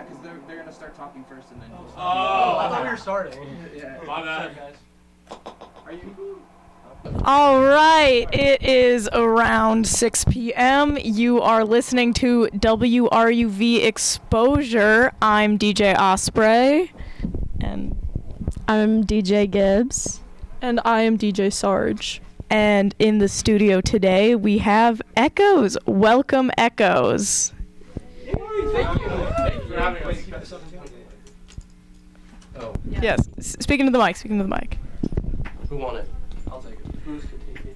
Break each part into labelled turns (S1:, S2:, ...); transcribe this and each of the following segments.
S1: Yeah, because they're gonna start talking first and then.
S2: Oh, I thought we were starting.
S1: Yeah.
S2: My bad.
S1: Sorry, guys. Are you?
S3: All right, it is around 6 p.m. You are listening to WRUV Exposure. I'm DJ Osprey. And
S4: I'm DJ Gibbs.
S5: And I am DJ Sarge.
S3: And in the studio today, we have Echoes. Welcome, Echoes.
S2: Thank you. Thank you for having us.
S3: Oh. Yes, speaking to the mic,
S2: Who won it? I'll take it. Who's critiquing?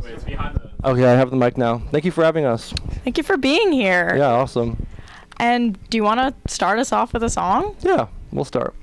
S2: Wait, it's behind the...
S6: Okay, I have the mic now. Thank you for having us.
S3: Thank you for being here.
S6: Yeah, awesome.
S3: And do you want to start us off with a song?
S6: Yeah, we'll start.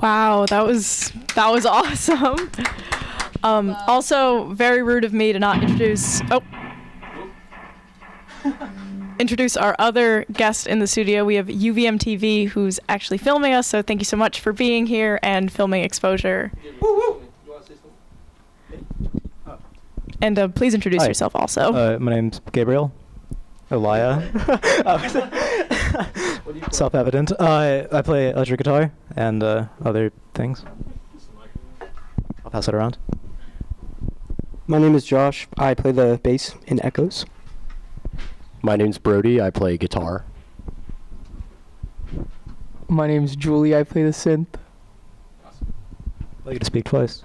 S3: Wow, that was awesome. Also, very rude of me to not introduce our other guest in the studio. We have UVMtv, who's actually filming us, so thank you so much for being here and filming Exposure. And please introduce
S7: Hi.
S3: yourself also.
S7: My name's Gabriel. Elia. Self-evident. I play electric guitar and other things. I'll pass it around.
S8: My name is Josh. I play the bass in Echoes.
S9: My name's Brody. I play guitar.
S10: My name's Julie. I play the synth.
S7: I'll get to speak twice.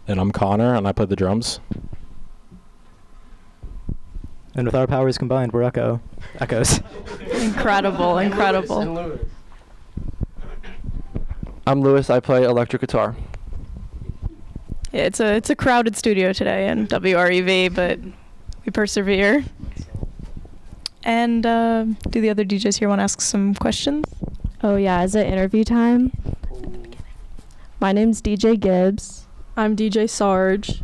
S6: And I'm Connor, and I play the drums.
S7: And with our powers combined, we're Echoes.
S3: Incredible.
S6: I'm Lewis. I play electric guitar.
S3: Yeah, it's a crowded studio today in WRUV, but we persevere. And do the other DJs here want to ask some questions?
S4: Oh yeah, is it interview time? My name's DJ Gibbs.
S5: I'm DJ Sarge.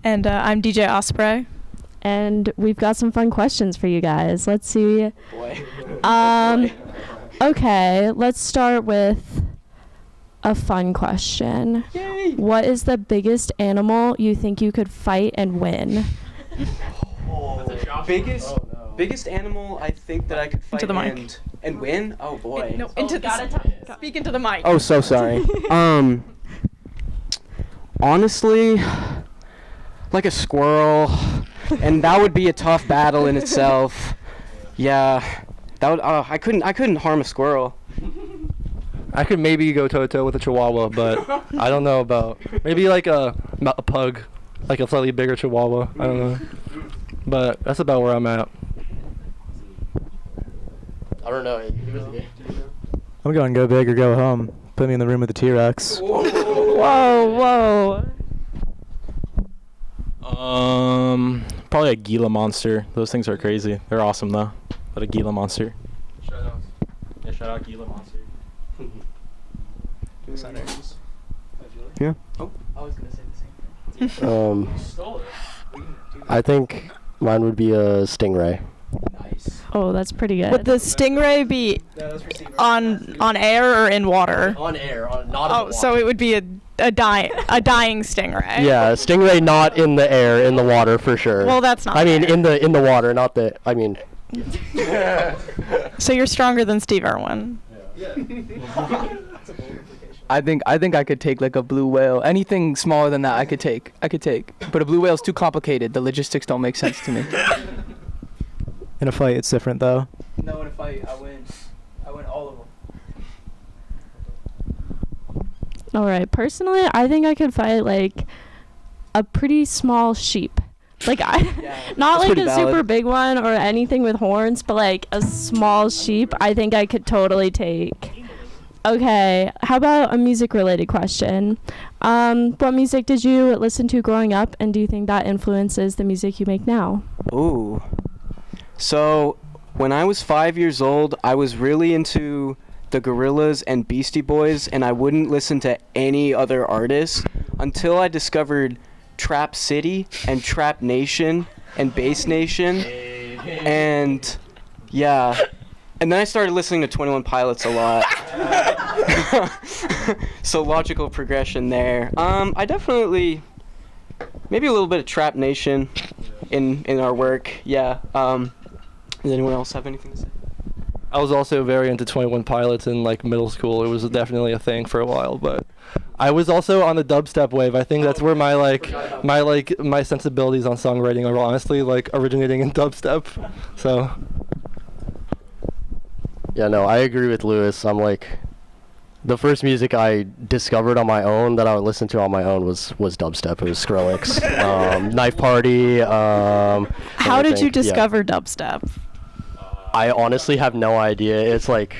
S3: And I'm DJ Osprey.
S4: And we've got some fun questions for you guys. Let's see.
S8: Boy.
S4: Okay, let's start with a fun question.
S8: Yay!
S4: What is the biggest animal you think you could fight and win?
S8: Biggest animal I think that I could fight
S3: Into the mic.
S8: and win? Oh boy.
S3: No, speak into the mic.
S8: Oh, so sorry. Honestly, like a squirrel, and that would be a tough battle in itself. Yeah, that would. I couldn't harm a squirrel.
S6: I could maybe go toe-to-toe with a chihuahua, but I don't know about... Maybe like a pug, like a slightly bigger chihuahua. I don't know. But that's about where I'm at.
S2: I don't know.
S7: I'm going go big or go home. Put me in the room with the T-Rex.
S4: Whoa.
S6: Probably a Gila monster. Those things are crazy. They're awesome though. But a Gila monster. Shout out Gila monster.
S8: Yeah.
S1: Oh, I was gonna say the same thing.
S9: I think mine would be a stingray.
S1: Nice.
S4: Oh, that's pretty good.
S3: Would the stingray be on air or in water?
S2: On air, not on
S3: Oh, so it would be a dying stingray.
S9: Yeah, stingray not in the air, in the water for sure.
S3: Well, that's not
S9: I mean,
S3: fair.
S9: in the water, not the. I mean.
S3: So you're stronger than Steve Irwin.
S10: I think I could take like a blue whale. Anything smaller than that I could take. But a blue whale's too complicated. The logistics don't make sense to me.
S7: In a fight, it's different though.
S1: No, in a fight, I win. I win all of them.
S4: All right. Personally, I think I could fight like a pretty small sheep. Like not
S8: That's
S4: like
S8: pretty
S4: a
S8: valid.
S4: super big one or anything with horns, but like a small sheep, I think I could totally take. Okay, how about a music-related question? What music did you listen to growing up, and do you think that influences the music you make now?
S8: Ooh. So, when I was 5 years old, I was really into the Gorillaz and Beastie Boys, and I wouldn't listen to any other artists until I discovered Trap City and Trap Nation and Bass Nation. And, yeah. And then I started listening to 21 Pilots a lot. So logical progression there. I definitely, maybe a little bit of Trap Nation in our work. Yeah. Does anyone else have anything to say?
S6: I was also very into 21 Pilots in like middle school. It was definitely a thing for a while, but I was also on the dubstep wave. I think that's where my sensibilities on songwriting are honestly like originating in dubstep. So
S9: Yeah, no, I agree with Lewis. I'm like, the first music I discovered on my own that I would listen to on my own was dubstep. It was Skrillex, Knife Party.
S3: How did you discover dubstep?
S9: I honestly have no idea. It's like,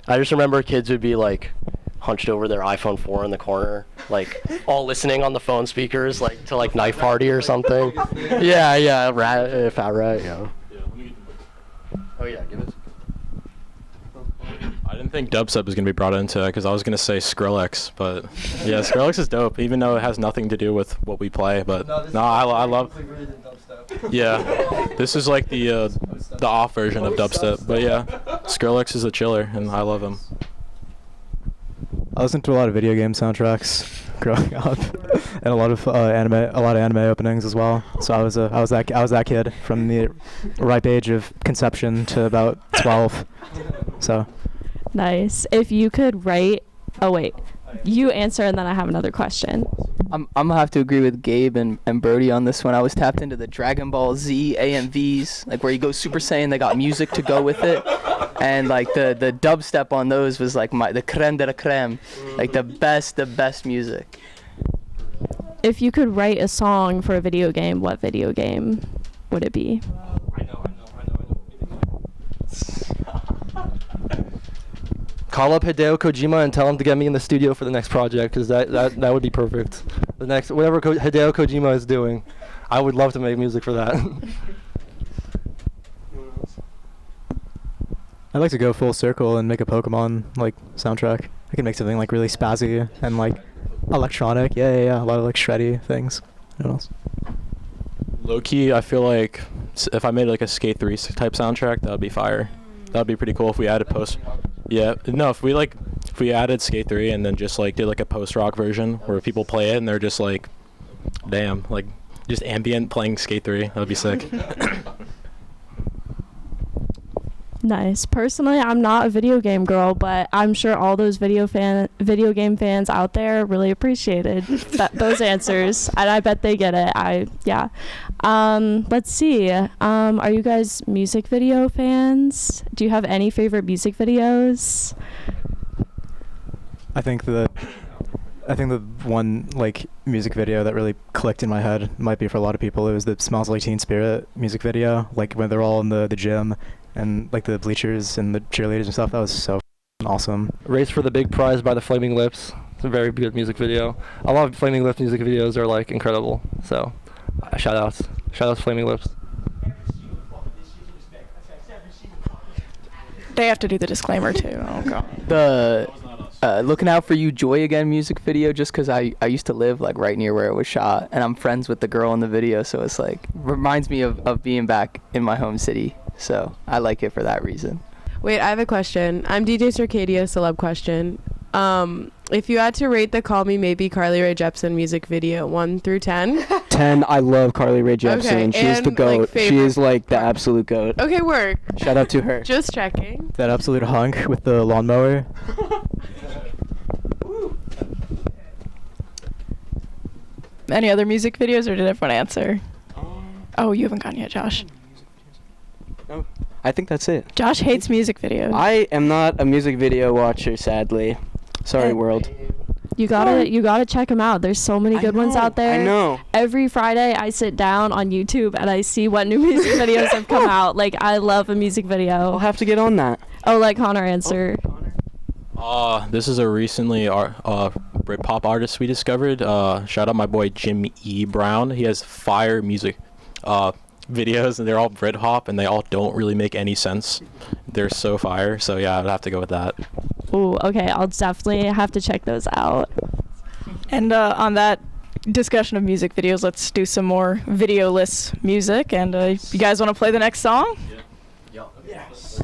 S9: I just remember kids would be like hunched over their iPhone 4 in the corner, like all listening on the phone speakers, like to like Knife Party or something. Yeah, Fat Rat, yeah.
S6: Yeah, let me get the book.
S9: Oh yeah, give it.
S6: I
S11: didn't think dubstep was going to be brought into it because I was going to say Skrillex, but yeah, Skrillex is dope, even though it has nothing to do with what we play. But I love. Yeah, this is like the off version of dubstep. But yeah, Skrillex is a chiller, and I love him.
S7: I listened to a lot of video game soundtracks growing up, and a lot of anime openings as well. So I was that kid from the ripe age of conception to about 12. So.
S4: Nice. If you could write, oh wait, you answer and then I have another question.
S10: I'm gonna have to agree with Gabe and Brody on this one. I was tapped into the Dragon Ball Z AMVs, like where you go Super Saiyan. They got music to go with it, and like the dubstep on those was like the creme de la creme, like the best music.
S4: If you could write a song for a video game, what video game would it be?
S6: I know. Call up Hideo Kojima and tell him to get me in the studio for the next project, because that would be perfect. The next, whatever Hideo Kojima is doing, I would love to make music for that.
S7: I'd like to go full circle and make a Pokemon like soundtrack. I could make something like really spazzy and like electronic. Yeah. A lot of like shreddy things. What else?
S11: Low key, I feel like if I made like a Skate 3 type soundtrack, that would be fire. That would be pretty cool if we added if we added Skate 3 and then just like did like a post-rock version where people play it and they're just like, damn, like just ambient playing Skate 3. That would be sick.
S4: Nice. Personally, I'm not a video game girl, but I'm sure all those video game fans out there really appreciated those answers, and I bet they get it. Let's see. Are you guys music video fans? Do you have any favorite music videos?
S7: I think the one like music video that really clicked in my head might be for a lot of people. It was the Smells Like Teen Spirit music video, like when they're all in the gym and like the bleachers and the cheerleaders and stuff. That was so awesome.
S6: Race for the Big Prize by the Flaming Lips. It's a very good music video. A lot of Flaming Lips music videos are like incredible. So, shout outs Flaming Lips.
S3: They have to do the disclaimer too. Oh god.
S10: The Looking Out For You Joy Again music video, just because I used to live like right near where it was shot, and I'm friends with the girl in the video, so it's like reminds me of being back in my home city. So I like it for that reason.
S5: Wait, I have a question. I'm DJ Circadia, celeb question. If you had to rate the Call Me Maybe Carly Rae Jepsen music video 1 through 10.
S8: 10, I love Carly Rae Jepsen.
S5: Okay,
S8: She is the
S5: and,
S8: GOAT.
S5: like,
S8: She is like the absolute GOAT.
S5: Okay, work.
S8: Shout out to her.
S5: Just checking.
S7: That absolute hunk with the lawnmower.
S3: Any other music videos, or did everyone answer? Oh, you haven't gone yet, Josh.
S8: No, I think that's it.
S3: Josh hates music videos.
S8: I am not a music video watcher, sadly. Sorry, world.
S4: You gotta check them out. There's so many good ones out there.
S8: I know.
S4: Every Friday I sit down on YouTube and I see what new music videos have come out. Like, I love a music video.
S8: I'll have to get on that.
S4: Oh, let Connor answer.
S11: This is a recently Britpop artist we discovered. Shout out my boy Jim E. Brown. He has fire music videos, and they're all Britpop, and they all don't really make any sense. They're so fire. So yeah, I'd have to go with that.
S4: Ooh, okay. I'll definitely have to check those out.
S3: And on that discussion of music videos, let's do some more videoless music. And you guys want to play the next song?
S2: Yeah.
S1: Yes.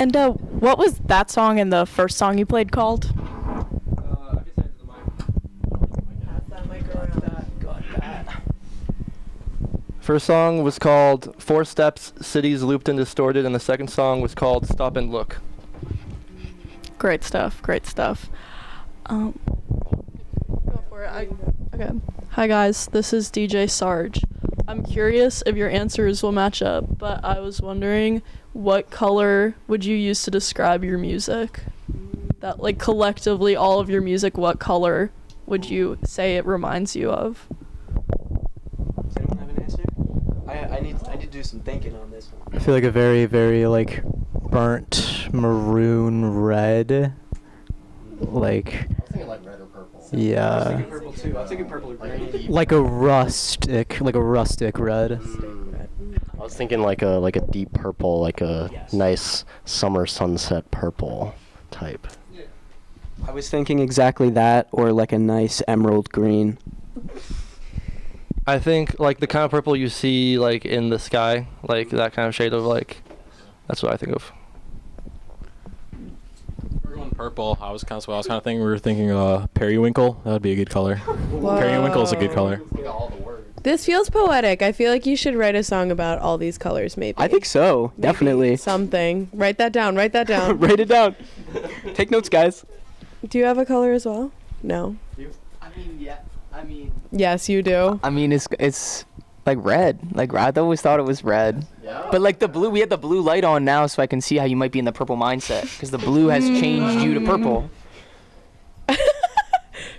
S3: And what was that song and the first song you played called?
S6: First song was called Four Steps, Cities Looped and Distorted, and the second song was called Stop and Look.
S3: Great stuff. Great stuff.
S12: Go for it. Okay. Hi guys, this is DJ Sarge. I'm curious if your answers will match up, but I was wondering what color would you use to describe your music? That, like, collectively, all of your music, what color would you say it reminds you of?
S8: Does anyone have an answer? I need to do some thinking on this one.
S7: I feel like a very, very, like, burnt maroon red. Like,
S9: I was thinking like red or purple.
S7: yeah.
S8: I was thinking purple too. I was thinking purple or green.
S7: Like a rustic red.
S9: I was thinking like a deep purple, like a nice summer sunset purple type.
S8: I was thinking exactly that, or like a nice emerald green.
S6: I think like the kind of purple you see like in the sky, like that kind of shade of like, that's what I think of.
S11: We're going purple. I was kind of thinking. We were thinking periwinkle. That would be a good color.
S5: Whoa.
S11: Periwinkle is a good color.
S5: This feels poetic. I feel like you should write a song about all these colors, maybe.
S8: I think so.
S5: Maybe
S8: Definitely.
S5: something. Write that down. Write that down.
S8: Write it down. Take notes, guys.
S5: Do you have a color as well? No. Yes, you do.
S10: I mean, it's like red. Like, I always thought it was red.
S9: Yeah.
S10: But like the blue, we had the blue light on now, so I can see how you might be in the purple mindset, because the blue has changed you to purple.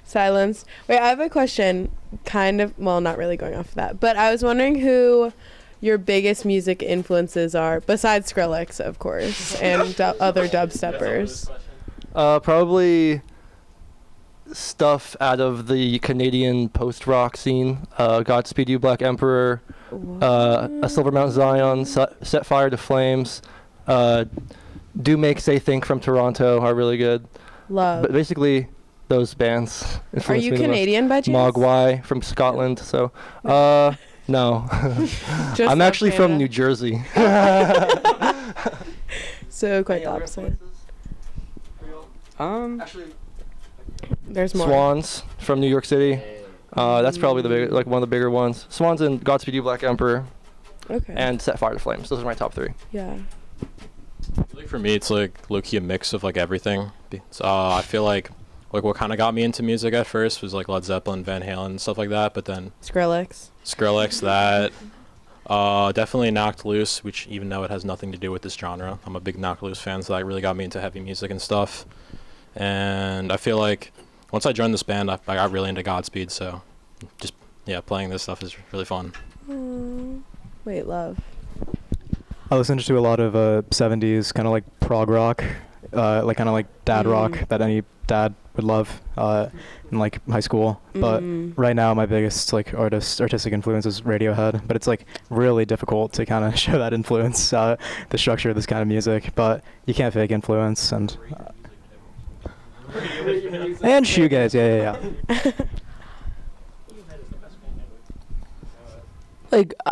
S5: Silence. Wait, I have a question. Kind of, well, not really going off of that, but I was wondering who your biggest music influences are, besides Skrillex, of course, and other dubsteppers.
S6: Probably stuff out of the Canadian post-rock scene. Godspeed You Black Emperor, A Silver Mount Zion, Set Fire to Flames, Do Make Say Think from Toronto are really good.
S5: Love.
S6: But basically, those bands.
S5: Are you Canadian by chance?
S6: Mogwai from Scotland. So, no. I'm actually from New Jersey.
S5: So quite the opposite.
S6: Actually,
S5: there's more.
S6: Swans from New York City. That's probably the big, like one of the bigger ones. Swans and Godspeed You Black Emperor.
S5: Okay.
S6: And Set Fire to Flames. Those are my top 3.
S5: Yeah.
S11: Like for me, it's like low-key a mix of like everything. I feel like what kind of got me into music at first was like Led Zeppelin, Van Halen, and stuff like that. But then
S5: Skrillex,
S11: that definitely Knocked Loose, which even though it has nothing to do with this genre, I'm a big Knocked Loose fan, so that really got me into heavy music and stuff. And I feel like once I joined this band, I got really into Godspeed. So just playing this stuff is really fun.
S5: Wait, love.
S7: I listened to a lot of 70s kind of like prog rock, like kind of like dad rock that any dad would love in like high school. But right now my biggest like artistic influence is Radiohead, but it's like really difficult to kind of show that influence, the structure of this kind of music, but you can't fake influence. And shoegaze, yeah.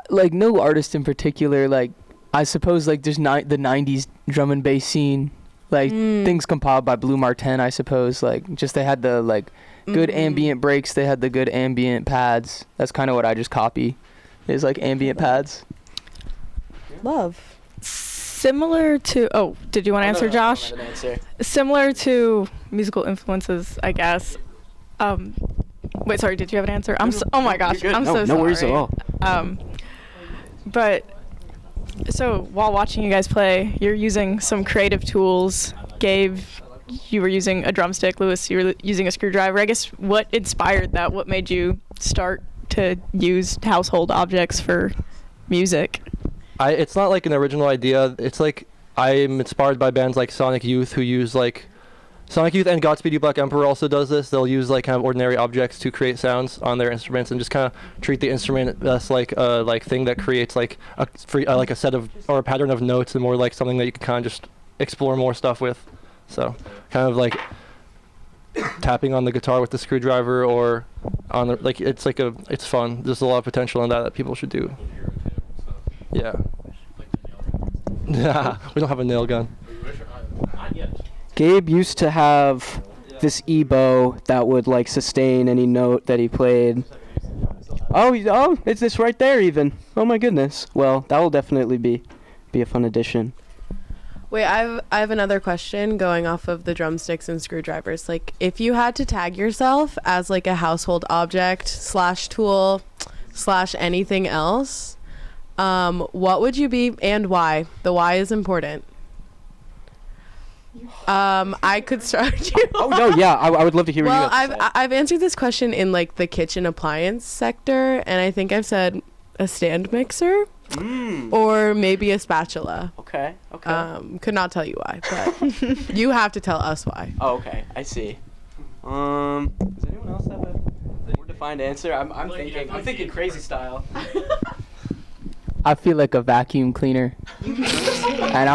S10: Like no artist in particular. Like I suppose like there's the 90s drum and bass scene. Like things compiled by Blue Martin, I suppose. Like just they had the like good ambient breaks. They had the good ambient pads. That's kind of what I just copy. Is like ambient pads.
S5: Love.
S3: Similar to did you want to answer, Josh? Similar to musical influences, I guess. Wait, sorry, did you have an answer? Oh my gosh, I'm so sorry.
S8: No worries at all.
S3: But so while watching you guys play, you're using some creative tools. Gabe, you were using a drumstick. Lewis, you were using a screwdriver. I guess what inspired that? What made you start to use household objects for music?
S6: It's not like an original idea. It's like I'm inspired by bands like Sonic Youth, who use like Sonic Youth, and Godspeed You Black Emperor also does this. They'll use like kind of ordinary objects to create sounds on their instruments, and just kind of treat the instrument as like a thing that creates like like a set of or a pattern of notes, and more like something that you can kind of just explore more stuff with. So kind of like tapping on the guitar with the screwdriver, or on the like it's fun. There's a lot of potential in that people should do. Yeah. We don't have a nail gun.
S8: Gabe used to have this E-bow that would like sustain any note that he played. Oh, it's this right there even. Oh my goodness. Well, that will definitely be a fun addition.
S5: Wait, I have another question going off of the drumsticks and screwdrivers. Like, if you had to tag yourself as like a household object / tool / anything else, what would you be and why? The why is important. I could start you.
S8: Oh no, yeah, I would love to hear what you
S5: Well,
S8: have to say.
S5: I've answered this question in like the kitchen appliance sector, and I think I've said a stand mixer or maybe a spatula.
S8: Okay.
S5: Could not tell you why, but you have to tell us why.
S8: Oh, okay. I see. Does anyone else have a more defined answer? I'm thinking crazy style.
S10: I feel like a vacuum cleaner, and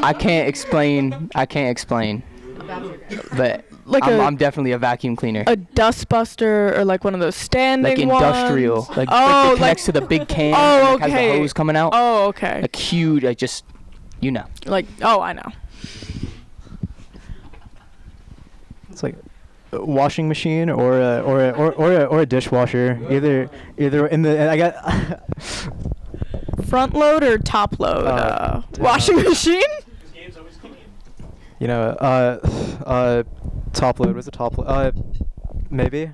S10: I can't explain, but
S3: Like
S10: I'm definitely a vacuum cleaner.
S3: A dustbuster or like one of those standing
S10: Like industrial,
S3: ones?
S10: like
S3: oh,
S10: it connects to the big can.
S3: Oh,
S10: and, like,
S3: okay.
S10: has the hose coming out.
S3: Oh, okay.
S10: Like huge, like just, you know.
S3: Like, oh, I know.
S7: It's like a washing machine or a dishwasher. Either in the I got
S3: Front load or top load? Washing machine?
S7: you know top load was a top load. Maybe.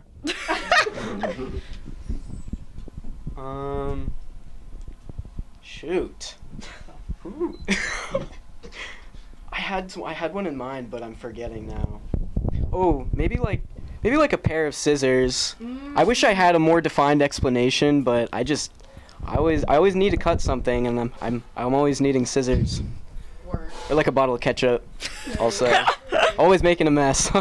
S8: Shoot. Ooh. I had one in mind, but I'm forgetting now. Oh, maybe like a pair of scissors. I wish I had a more defined explanation, but I always need to cut something, and I'm always needing scissors. Or like a bottle of ketchup. Also, always making a mess.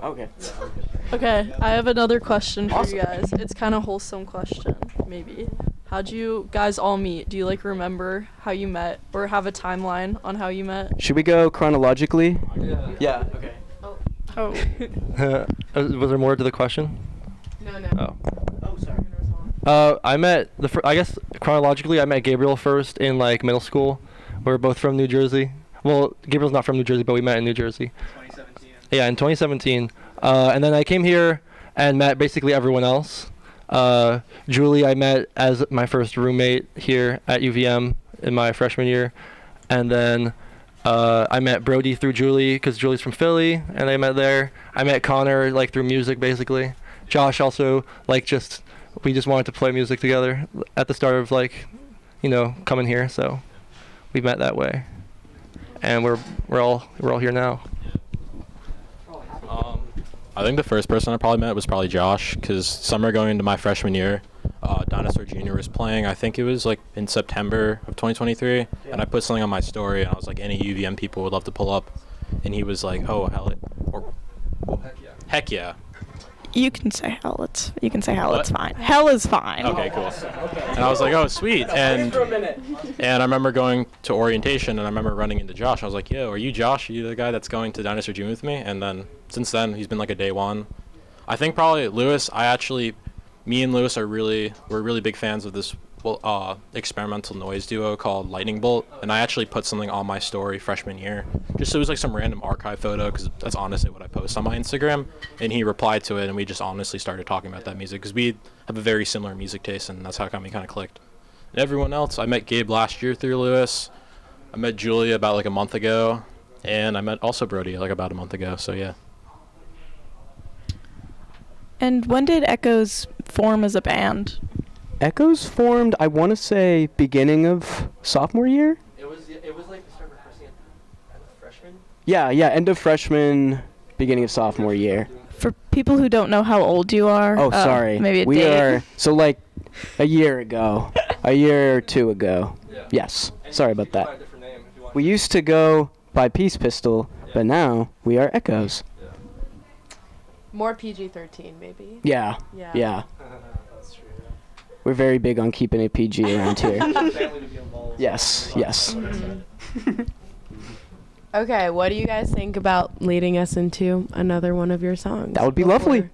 S8: Okay.
S12: Okay, I have another question for you guys. It's kind of wholesome question, maybe. How'd you guys all meet? Do you like remember how you met or have a timeline on how you met?
S8: Should we go chronologically? Yeah. Okay.
S3: Oh.
S6: Was there more to the question?
S5: No.
S8: Oh, sorry.
S6: I met I guess chronologically I met Gabriel first in like middle school. We're both from New Jersey. Well, Gabriel's not from New Jersey, but we met in New Jersey.
S1: 2017.
S6: Yeah, in 2017. And then I came here and met basically everyone else. Julie I met as my first roommate here at UVM in my freshman year. And then I met Brody through Julie because Julie's from Philly and I met there. I met Connor like through music basically. Josh also like we just wanted to play music together at the start of like, coming here, so we met that way. And we're all here now.
S11: I think the first person I probably met was probably Josh, because summer going into my freshman year, Dinosaur Jr. was playing. I think it was like in September of 2023, and I put something on my story, and I was like, any UVM people would love to pull up, and he was like, oh, heck yeah.
S3: You can say hell. It's fine. Hell is fine.
S11: Okay, cool. And I was like, oh, sweet. And I remember going to orientation, and I remember running into Josh. I was like, yo, are you Josh? Are you the guy that's going to Dinosaur June with me? And then since then, he's been like a day one. I think probably Lewis. Me and Lewis we're really big fans of this experimental noise duo called Lightning Bolt, and I actually put something on my story freshman year, just so it was like some random archive photo, because that's honestly what I post on my Instagram, and he replied to it, and we just honestly started talking about that music, because we have a very similar music taste, and that's how we kind of clicked. And everyone else, I met Gabe last year through Lewis, I met Julia about like a month ago, and I met also Brody like about a month ago, so yeah.
S3: And when did Echoes form as a band?
S8: Echoes formed, I want to say, beginning of sophomore year?
S2: It was like the start of first year, freshman?
S8: Yeah, end of freshman, beginning of sophomore year.
S3: For people who don't know how old you are,
S8: Oh, sorry.
S3: maybe a
S8: we
S3: date.
S8: are, so like a year ago, a year or two ago.
S2: Yeah.
S8: Yes, sorry about that. We used to go by Peace Pistol, but now we are Echoes.
S5: More PG-13, maybe.
S8: Yeah.
S2: That's true.
S8: We're very big on keeping it PG around here.
S2: Family to be involved.
S8: Yes.
S5: Mm-hmm. Okay, what do you guys think about leading us into another one of your songs?
S8: That would be lovely.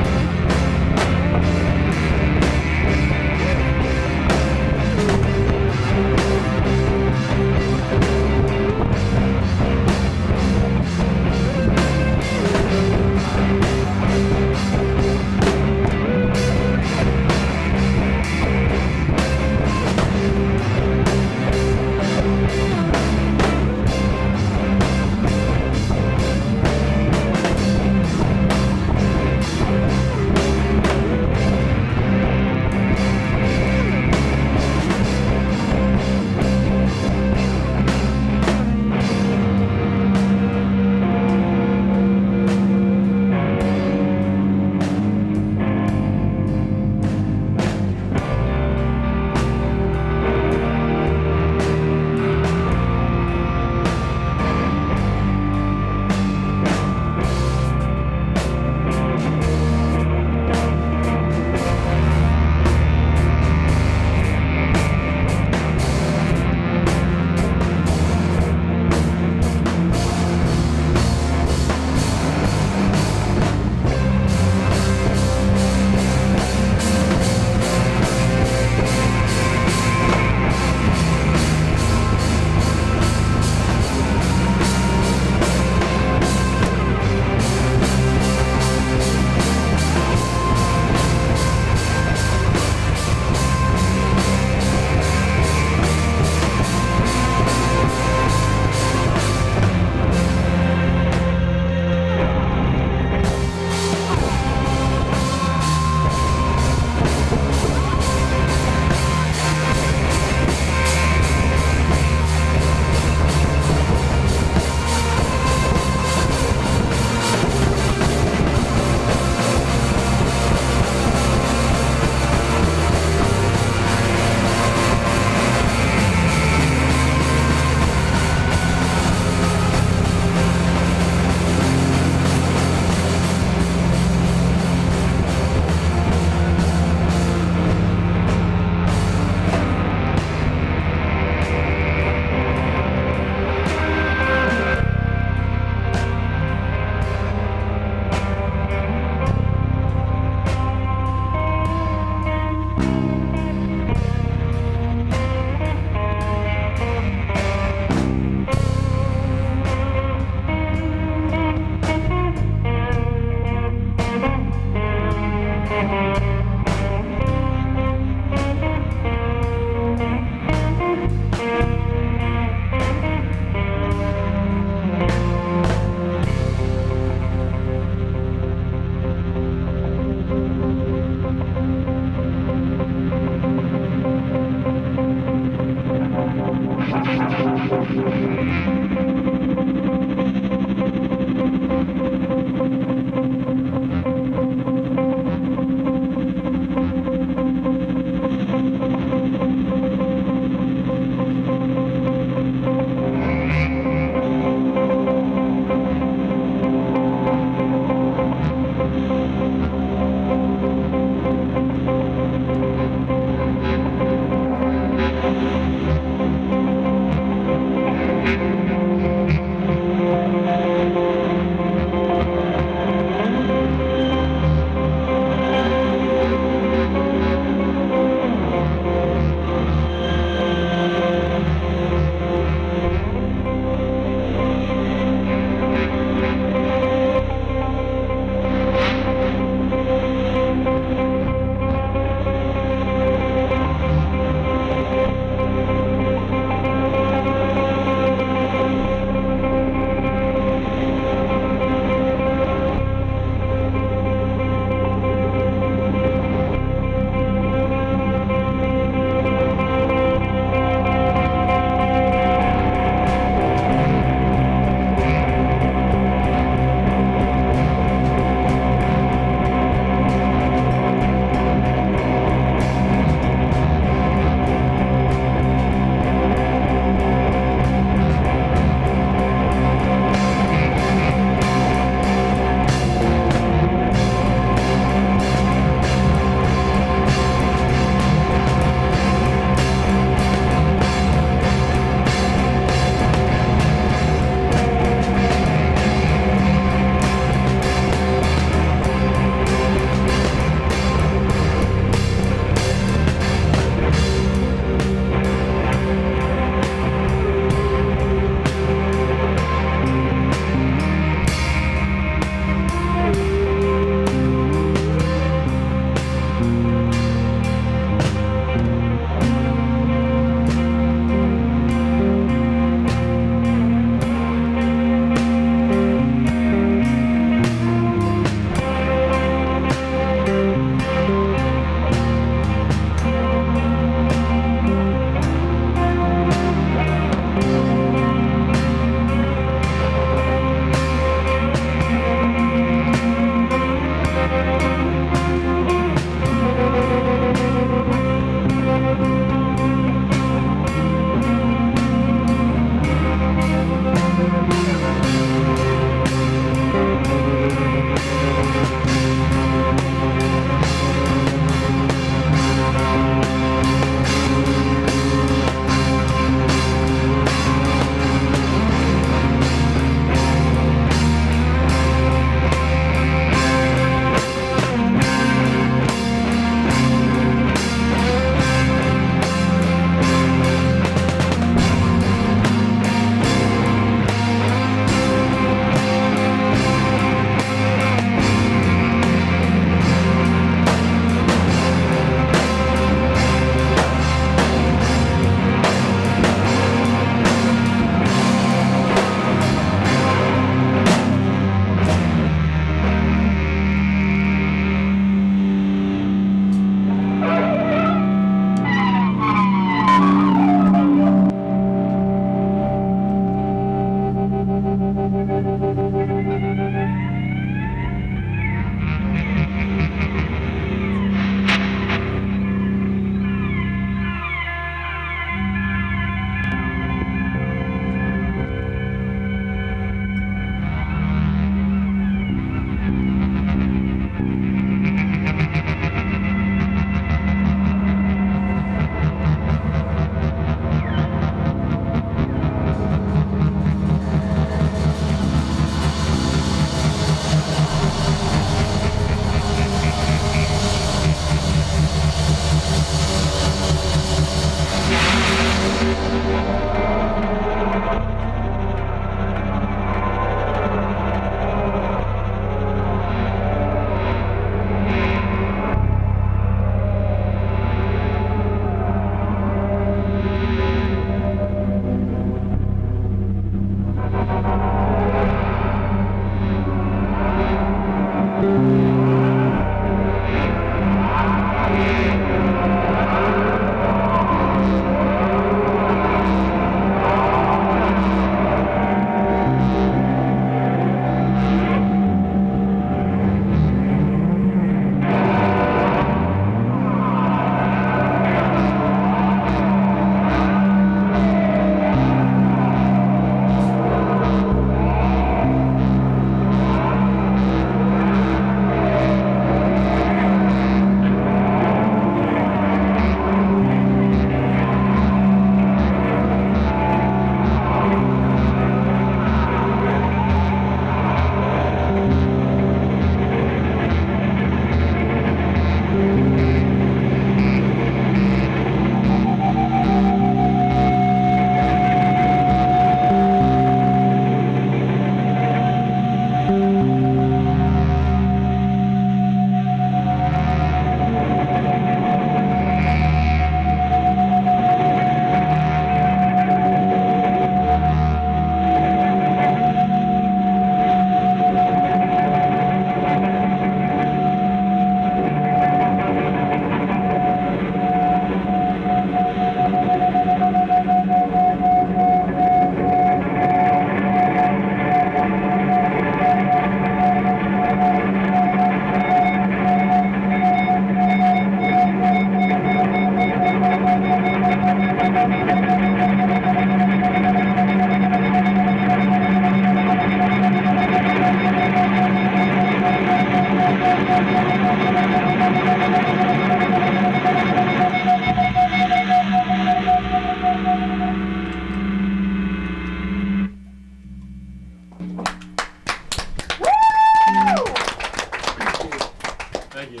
S11: Thank you.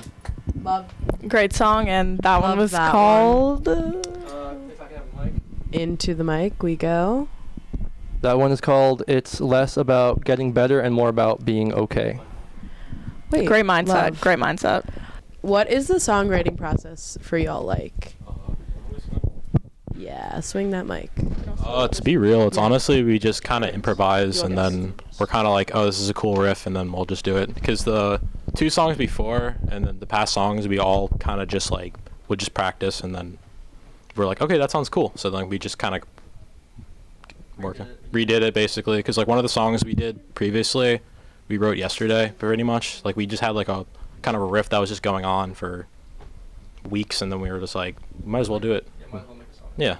S5: Love.
S3: Great song, and that one
S5: Love
S3: was
S5: that
S3: called.
S2: If I can have a mic.
S5: Into the mic we go.
S6: That one is called "It's Less About Getting Better and More About Being Okay."
S5: Wait,
S3: Great mindset.
S5: love.
S3: Great mindset.
S5: What is the songwriting process for y'all like? Yeah, swing that mic.
S11: To be real, it's honestly we just kind of improvise and then we're kind of like, oh, this is a cool riff, and then we'll just do it. Because the 2 songs before and then the past songs, we all kind of just like would just practice, and then we're like, okay, that sounds cool. So then we just kind of redid it basically. Because like one of the songs we did previously, we wrote yesterday pretty much. Like we just had like a kind of a riff that was just going on for weeks, and then we were just like, might as well do it. Yeah.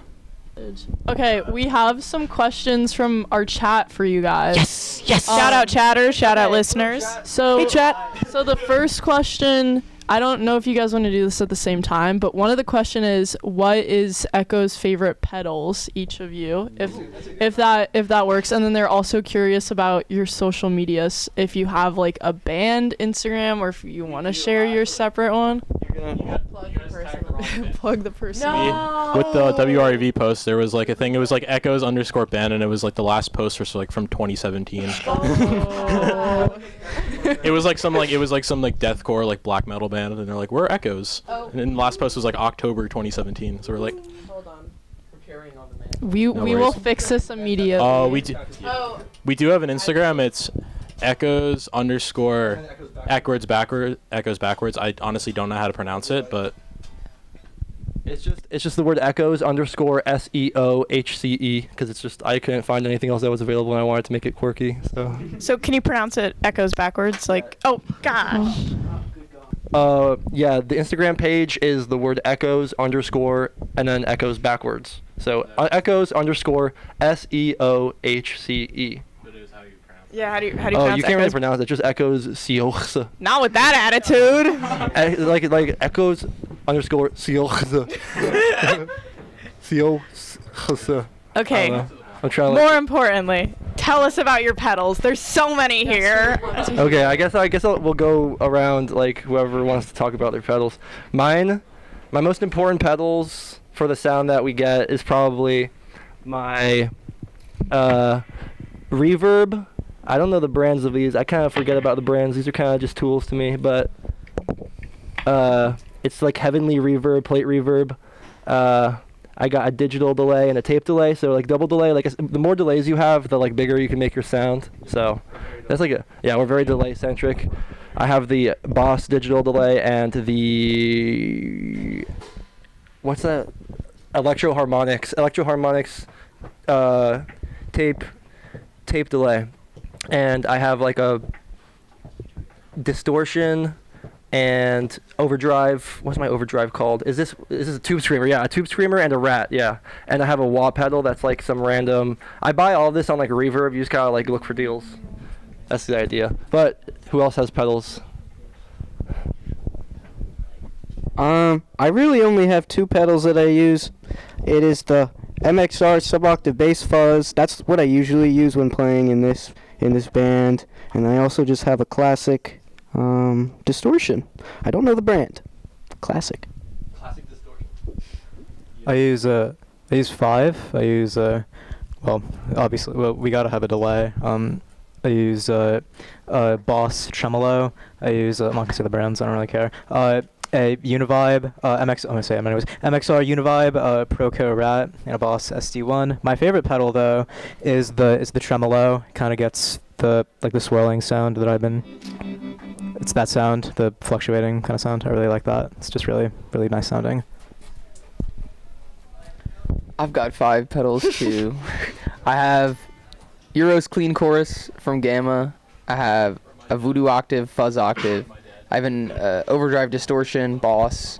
S12: Okay, we have some questions from our chat for you guys.
S3: Yes. Shout out chatters. Shout out listeners.
S12: So,
S3: Hey, chat.
S12: So the first question, I don't know if you guys want to do this at the same time, but one of the question is, what is Echo's favorite pedals, each of you, if that works. And then they're also curious about your social medias, if you have like a band Instagram or if you want to share your separate one. Plug the person.
S11: With the WRUV post, there was like a thing. It was like Echoes_band, and it was like the last post was like from 2017.
S12: Oh.
S11: It was like some deathcore like black metal band, and they're like, we're Echoes. And then the last post was like October 2017. So we're like,
S5: Hold on.
S2: Preparing on demand.
S12: We will
S11: worries.
S12: fix this immediately.
S11: we do have an Instagram. It's Echoes backwards. I honestly don't know how to pronounce it, but
S6: It's just the word echoes _SEOHCE, because it's just I couldn't find anything else that was available and I wanted to make it quirky.
S3: So can you pronounce it echoes backwards? Like, oh gosh.
S6: Yeah, the Instagram page is the word echoes _ and then echoes backwards. So echoes _SEOHCE.
S3: Yeah, how do you
S6: Oh,
S3: pronounce
S6: you can't really
S3: echoes?
S6: pronounce it. Just echoes siox.
S3: Not with that attitude.
S6: Like echoes _ siox. Siox.
S3: Okay.
S6: I'm trying.
S3: More importantly, tell us about your pedals. There's so many here.
S6: Okay, I guess we'll go around, like whoever wants to talk about their pedals. My most important pedals for the sound that we get is probably my reverb. I don't know the brands of these. I kind of forget about the brands. These are kind of just tools to me, but it's like Heavenly Reverb, plate reverb. I got a digital delay and a tape delay, so like double delay. Like the more delays you have, the like bigger you can make your sound. So that's like we're very delay centric. I have the Boss digital delay and the what's that? Electro Harmonics tape delay. And I have like a distortion and overdrive. What's my overdrive called? Is this a tube screamer? Yeah, a tube screamer and a rat. Yeah, and I have a wah pedal that's like some random. I buy all this on like Reverb. You just gotta like look for deals. That's the idea. But who else has pedals?
S8: I really only have 2 pedals that I use. It is the MXR suboctave bass fuzz. That's what I usually use when playing in this band, and I also just have a classic distortion. I don't know the brand. Classic
S2: distortion.
S7: I use 5. I use obviously we gotta have a delay. I use Boss tremolo. I use I'm not gonna say the brands. I don't really care. A Univibe, MXR Univibe, Proco Rat, and a Boss SD1. My favorite pedal though is the tremolo. Kind of gets the swirling sound that I've been. It's that sound, the fluctuating kind of sound. I really like that. It's just really nice sounding.
S10: I've got 5 pedals too. I have Euro's Clean Chorus from Gamma. I have a Voodoo Octave, Fuzz Octave. I have an Overdrive Distortion, Boss.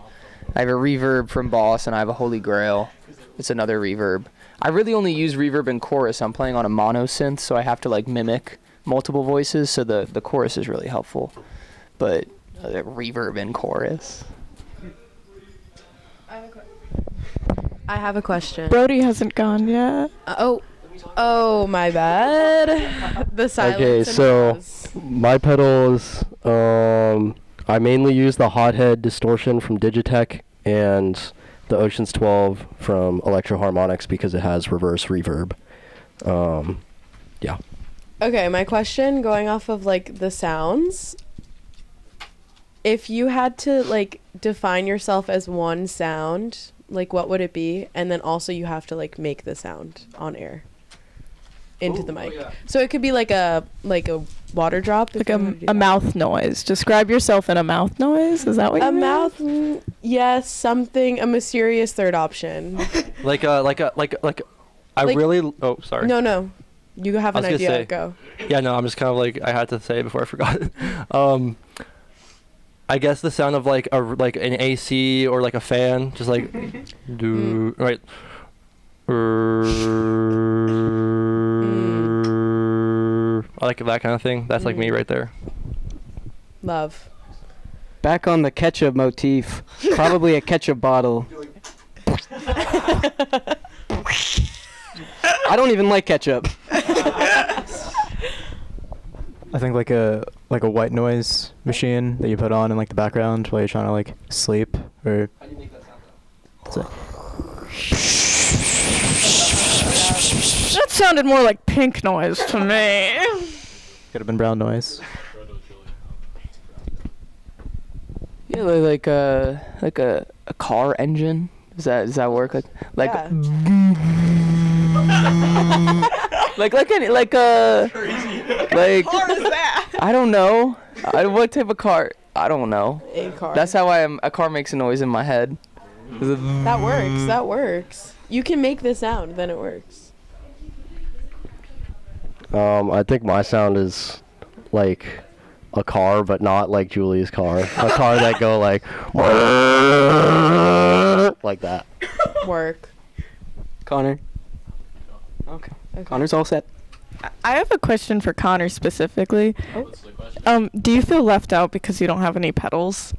S10: I have a Reverb from Boss, and I have a Holy Grail. It's another Reverb. I really only use Reverb in chorus. I'm playing on a mono synth, so I have to like mimic multiple voices, so the chorus is really helpful. But Reverb in chorus.
S5: I have a question.
S3: Brody hasn't gone yet.
S5: Oh, my bad. The silence.
S9: Okay, so my pedals, I I mainly use the Hothead distortion from Digitech and the Oceans 12 from Electro Harmonics because it has reverse reverb. Yeah.
S5: Okay, my question, going off of like the sounds, if you had to like define yourself as one sound, like what would it be? And then also you have to like make the sound on air into the mic.
S2: yeah.
S5: So it could be like a water drop.
S3: Like a mouth noise. Describe yourself in a mouth noise. Is that what you mean?
S5: Yes, something, a mysterious third option.
S6: I
S5: Like-
S6: really. Oh, sorry.
S5: No. You have
S6: I
S5: an
S6: was gonna
S5: idea.
S6: say-
S5: Go.
S6: Yeah, no, I'm just kind of like, I had to say it before I forgot. I guess the sound of like an AC or like a fan, just like do right. I like that kind of thing. That's like me right there.
S5: Love.
S8: Back on the ketchup motif, probably a ketchup bottle. I don't even like ketchup.
S7: I think like a white noise machine that you put on in like the background while you're trying to like sleep or.
S2: How do you make that sound though?
S3: That sounded more like pink noise to me.
S7: Could have been brown noise.
S10: Yeah, like a car engine. Does that work? Like
S5: Yeah.
S10: like
S3: What is that?
S10: I don't know. What type of car? I don't know.
S5: A car.
S10: That's how a car makes a noise in my head.
S5: That works. That works. You can make the sound, then it works.
S9: I think my sound is like a car, but not like Julie's car. A car that go like that.
S5: Work.
S8: Connor. Okay. Connor's all set.
S3: I have a question for Connor specifically.
S11: What's the question?
S3: Do you feel left out because you don't have any pedals?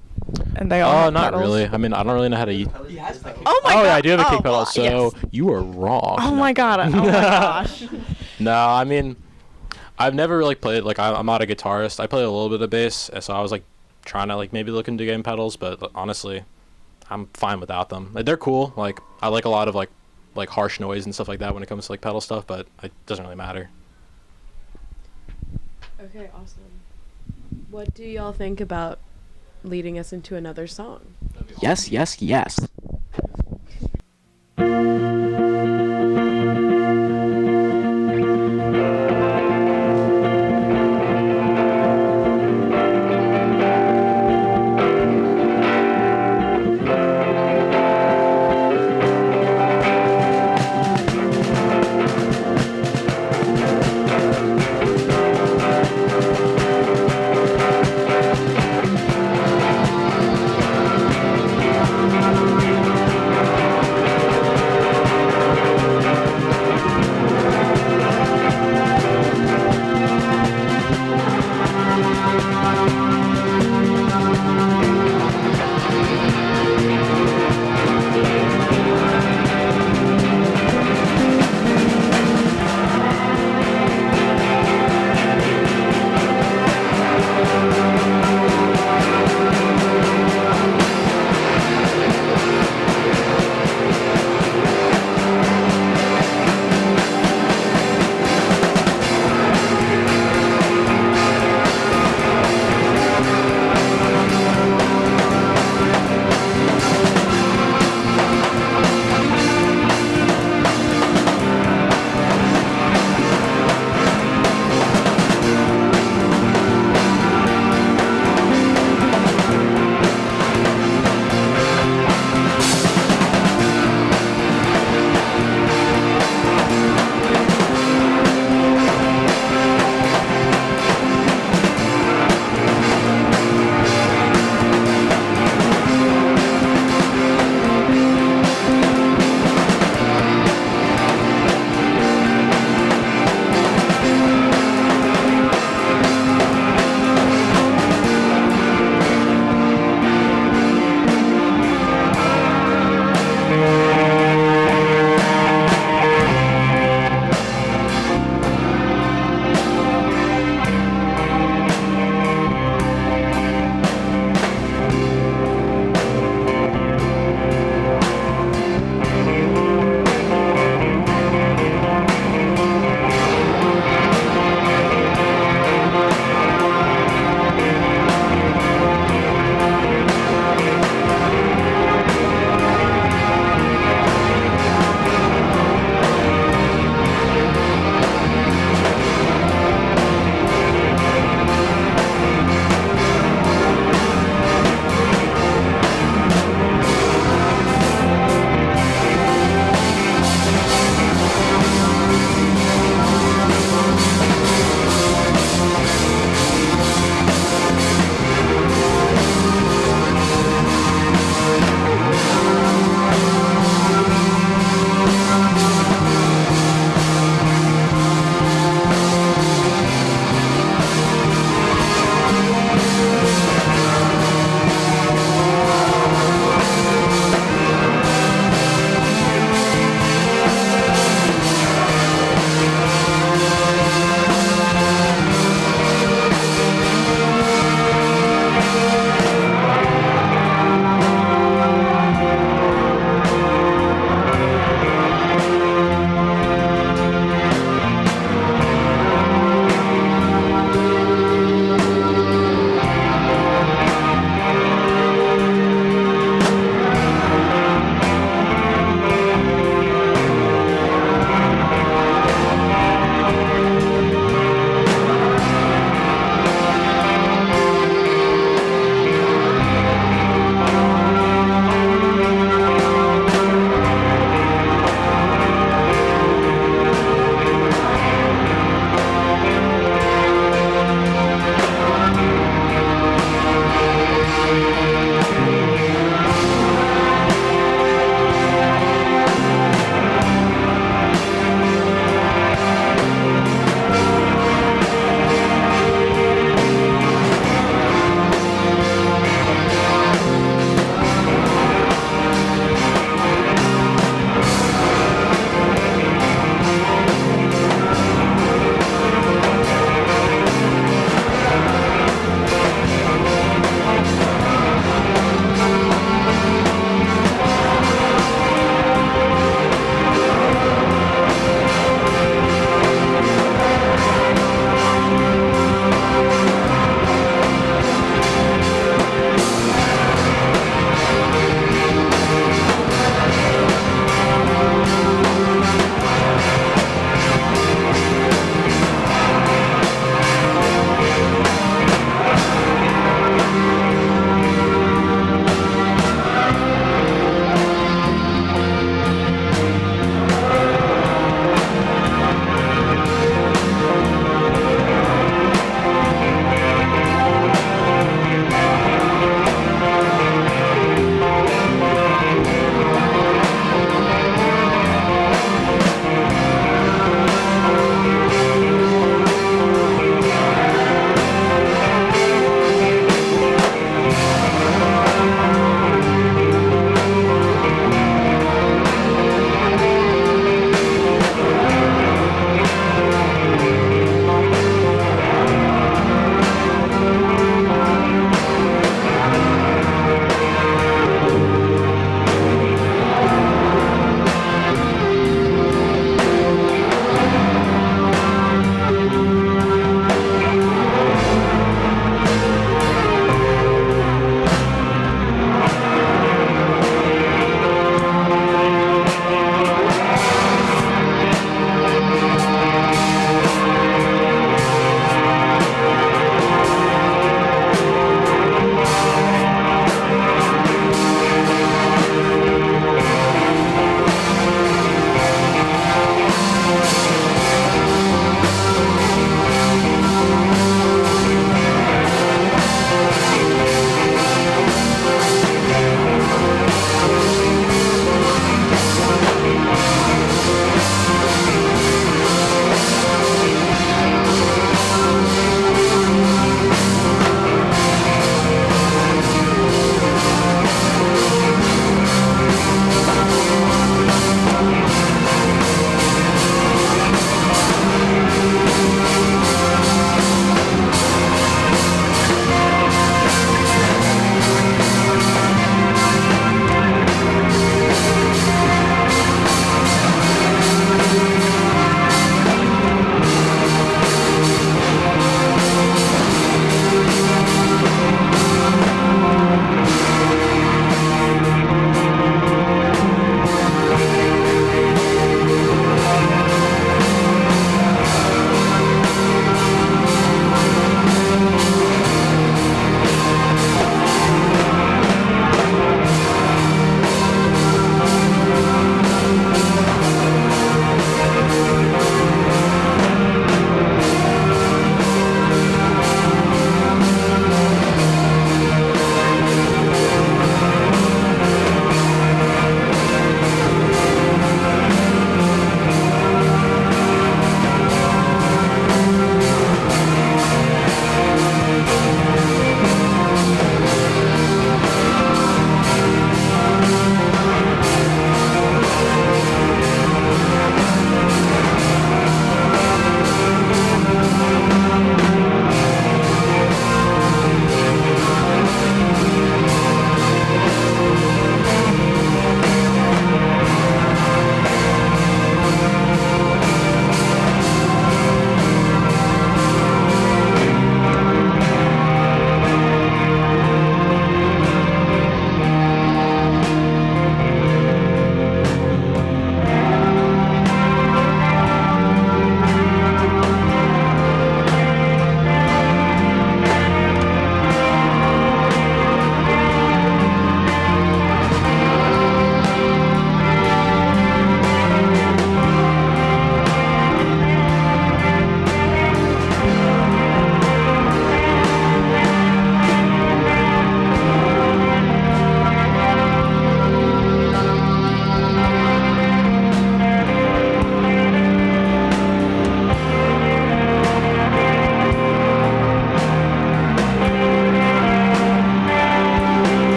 S3: And they all
S11: Oh,
S3: have
S11: not
S3: pedals?
S11: really. I mean, I don't really know how to use.
S3: Oh my god.
S11: Yeah, I do have a kick pedal,
S3: well,
S11: so
S3: yes.
S11: you are wrong.
S3: Oh my god. Oh my gosh.
S11: No, I mean, I've never really played, like, I'm not a guitarist. I play a little bit of bass, so I was, like, trying to, like, maybe look into getting pedals, but honestly, I'm fine without them. Like, they're cool. Like, I like a lot of, like harsh noise and stuff like that when it comes to, like, pedal stuff, but it doesn't really matter.
S5: Okay, awesome. What do y'all think about leading us into another song?
S8: Yes, yes, yes.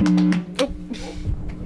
S3: Bye.